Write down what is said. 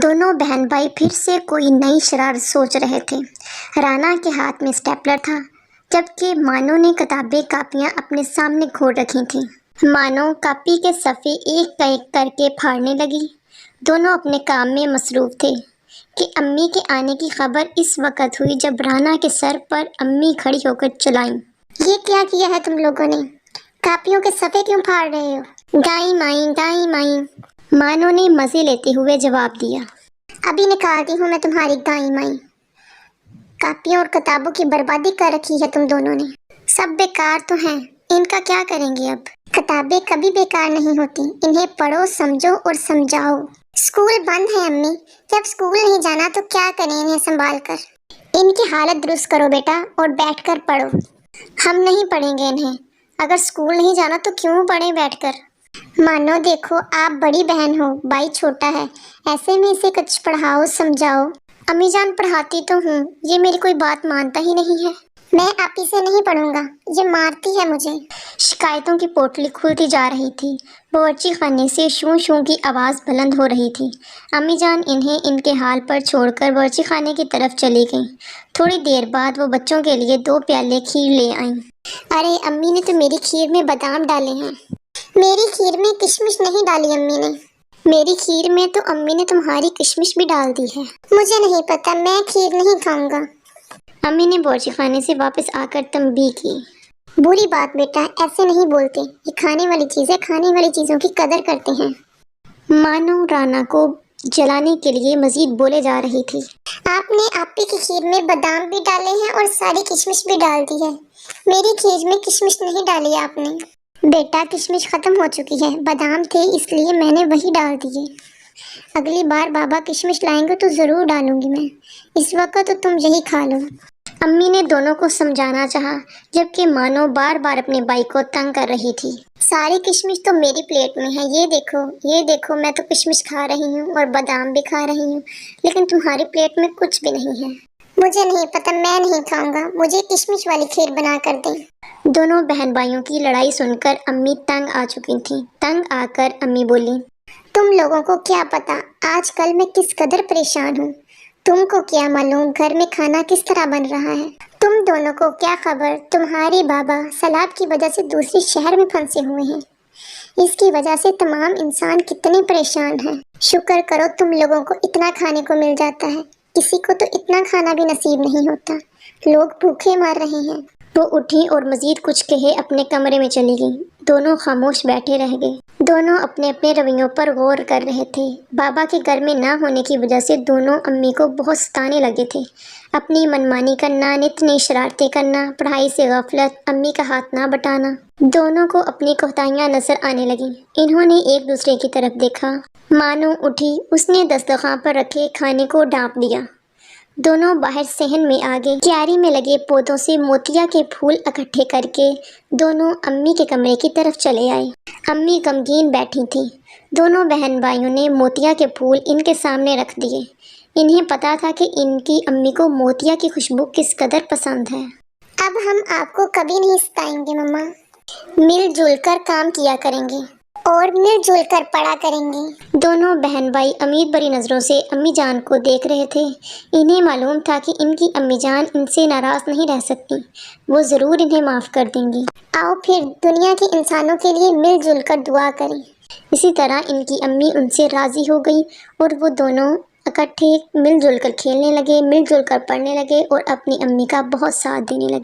دونوں بہن بھائی پھر سے کوئی نئی شرارت سوچ رہے تھے۔ رانا کے ہاتھ میں اسٹیپلر تھا، جبکہ مانو نے کتابیں کاپیاں اپنے سامنے کھول رکھی تھیں۔ مانو کاپی کے صفحے ایک کر کے پھاڑنے لگی۔ دونوں اپنے کام میں مصروف تھے کہ امی کے آنے کی خبر اس وقت ہوئی جب رانا کے سر پر امی کھڑی ہو کر چلائیں۔ یہ کیا کیا ہے تم لوگوں نے؟ کاپیوں کے صفحے کیوں پھاڑ رہے ہو؟ دائیں مائیں، مانو نے مزے لیتے ہوئے جواب دیا۔ ابھی نکالتی ہوں میں تمہاری دائیں مائیں۔ کاپیوں اور کتابوں کی بربادی کر رکھی ہے تم دونوں نے۔ سب بیکار تو ہیں، ان کا کیا کریں گے اب؟ کتابیں کبھی بیکار نہیں ہوتی، انہیں پڑھو، سمجھو اور سمجھاؤ۔ اسکول بند ہے امی، جب اسکول نہیں جانا تو کیا کریں انہیں سنبھال کر؟ ان کی حالت درست کرو بیٹا اور بیٹھ کر پڑھو۔ ہم نہیں پڑھیں گے انہیں، اگر اسکول نہیں جانا تو کیوں پڑھیں بیٹھ کر؟ مانو دیکھو، آپ بڑی بہن ہو، بھائی چھوٹا ہے، ایسے میں اسے کچھ پڑھاؤ سمجھاؤ۔ امی جان پڑھاتی تو ہوں، یہ میری کوئی بات مانتا ہی نہیں ہے۔ میں آپ ہی سے نہیں پڑھوں گا، یہ مارتی ہے مجھے۔ شکایتوں کی پوٹلی کھلتی جا رہی تھی۔ باورچی خانے سے شوں شوں کی آواز بلند ہو رہی تھی۔ امی جان انہیں ان کے حال پر چھوڑ کر باورچی خانے کی طرف چلی گئیں۔ تھوڑی دیر بعد وہ بچوں کے لیے 2 پیالے کھیر لے آئیں۔ ارے امی نے تو میری کھیر میں بادام ڈالے ہیں۔ میری کھیر میں کشمش نہیں ڈالی امی نے۔ میری کھیر میں تو امی نے تمہاری کشمش بھی ڈال دی ہے۔ مجھے نہیں پتا، میں کھیر نہیں کھاؤں گا۔ امی نے باورچی خانے سے واپس آ کر تنبیہ کی۔ بری بات بیٹا، ایسے نہیں بولتے، یہ کھانے والی چیزیں کھانے والی چیزوں کی قدر کرتے ہیں۔ مانو رانا کو جلانے کے لیے مزید بولے جا رہی تھی۔ آپ نے آپی کی کھیر میں بادام بھی ڈالے ہیں اور ساری کشمش بھی ڈال دی ہے۔ میری کھیر میں کشمش نہیں ڈالی آپ نے۔ بیٹا کشمش ختم ہو چکی ہے، بادام تھے اس لیے میں نے وہی ڈال دیے۔ اگلی بار بابا کشمش لائیں گے تو ضرور ڈالوں گی میں، اس وقت تو تم یہی کھا لو۔ امی نے دونوں کو سمجھانا چاہا، جبکہ مانو بار بار اپنے بھائی کو تنگ کر رہی تھی۔ ساری کشمش تو میری پلیٹ میں ہے، یہ دیکھو میں تو کشمش کھا رہی ہوں اور بادام بھی کھا رہی ہوں، لیکن تمہاری پلیٹ میں کچھ بھی نہیں ہے۔ مجھے نہیں پتا، میں نہیں کھاؤں گا، مجھے کشمش والی کھیر بنا کر دیں۔ دونوں بہن بھائیوں کی لڑائی سن کر امی تنگ آ چکی تھیں۔ تنگ آ کر امی بولی، تم لوگوں کو کیا پتا آج کل میں کس قدر پریشان ہوں؟ تم کو کیا معلوم گھر میں کھانا کس طرح بن رہا ہے؟ تم دونوں کو کیا خبر تمہارے بابا سیلاب کی وجہ سے دوسرے شہر میں پھنسے ہوئے ہیں؟ اس کی وجہ سے تمام انسان کتنے پریشان ہیں۔ شکر کرو تم لوگوں کو اتنا کھانے کو مل جاتا ہے، کسی کو تو اتنا کھانا بھی نصیب نہیں ہوتا، لوگ بھوکے مر رہے ہیں۔ وہ اٹھی اور مزید کچھ کہے اپنے کمرے میں چلی گئی۔ دونوں خاموش بیٹھے رہ گئے۔ دونوں اپنے اپنے رویوں پر غور کر رہے تھے۔ بابا کے گھر میں نہ ہونے کی وجہ سے دونوں امی کو بہت ستانے لگے تھے۔ اپنی منمانی کرنا، نت نئی شرارتیں کرنا، پڑھائی سے غفلت، امی کا ہاتھ نہ بٹانا، دونوں کو اپنی کوتاہیاں نظر آنے لگیں۔ انہوں نے ایک دوسرے کی طرف دیکھا۔ مانو اٹھی، اس نے دسترخوان پر رکھے کھانے کو ڈھانپ دیا۔ دونوں باہر صحن میں آ گئے۔ کیاری میں لگے پودوں سے موتیا کے پھول اکٹھے کر کے دونوں امی کے کمرے کی طرف چلے آئے۔ امی غمگین بیٹھی تھیں۔ دونوں بہن بھائیوں نے موتیا کے پھول ان کے سامنے رکھ دیے۔ انہیں پتا تھا کہ ان کی امی کو موتیا کی خوشبو کس قدر پسند ہے۔ اب ہم آپ کو کبھی نہیں ستائیں گے مما، مل جل کر کام کیا کریں گے اور مل جل کر پڑھا کریں گے۔ دونوں بہن بھائی امید بھری نظروں سے امی جان کو دیکھ رہے تھے۔ انہیں معلوم تھا کہ ان کی امی جان ان سے ناراض نہیں رہ سکتی، وہ ضرور انہیں معاف کر دیں گی۔ آؤ پھر دنیا کے انسانوں کے لیے مل جل کر دعا کریں۔ اسی طرح ان کی امی ان سے راضی ہو گئی اور وہ دونوں اکٹھے مل جل کر کھیلنے لگے، مل جل کر پڑھنے لگے اور اپنی امی کا بہت ساتھ دینے لگے۔